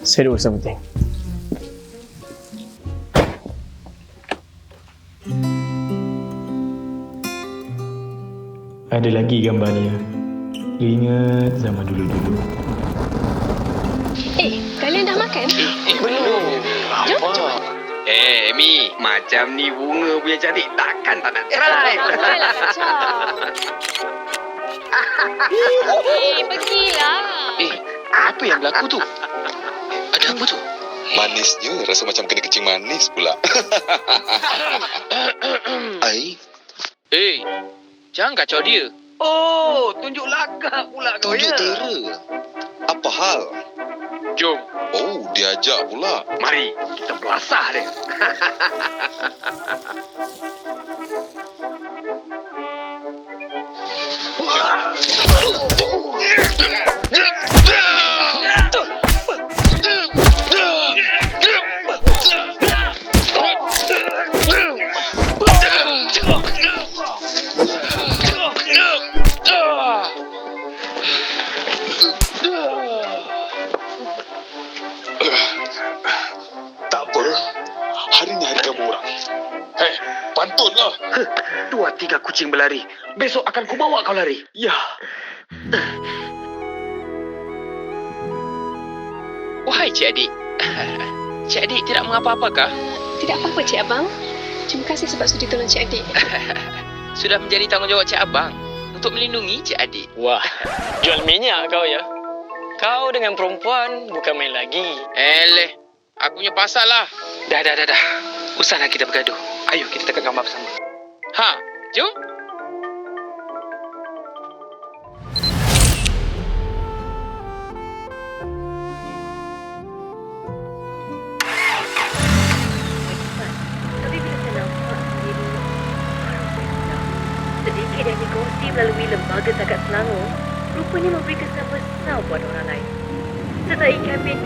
Saya ada urusan penting. Ada lagi gambar ni. Ingat zaman dulu-dulu. Kalian dah makan? Belum. Jom. Mi, macam ni bunga punya cantik, takkan tak nak try. Alah, Kacau. Pergilah. Apa yang berlaku tu? Ada apa tu? Manisnya, rasa macam kena kecing manis pula. Ai, Jangan kacau dia. Oh, tunjuk lagak pula kau tunjuk tera. Apa hal? Jom, Oh, diajak pula. mari kita belasah dia. Tak apa. Hari ni hari kamu orang. Hei, pantun lah. 2-3 kucing berlari. Besok akan kubawa kau lari. Ya. Wahai Cik Adik. Cik Adik tidak mengapa-apakah? Tidak apa-apa, Cik Abang. Terima kasih sebab sudi tolong Cik Adik. Sudah menjadi tanggungjawab Cik Abang untuk melindungi Cik Adik. Wah, jual minyak kau ya. Kau dengan perempuan bukan main lagi. Eleh, aku punya pasal lah. Dah. Usahlah kita bergaduh. Ayo kita tekan gambar bersama. Ha, jom. Tapi bila saya nampak sendiri, baru saya sedar. Sedikit yang dikongsi melalui lembaga zakat Selangor, rupanya memberi kesan besar buat orang lain. Sertai kempen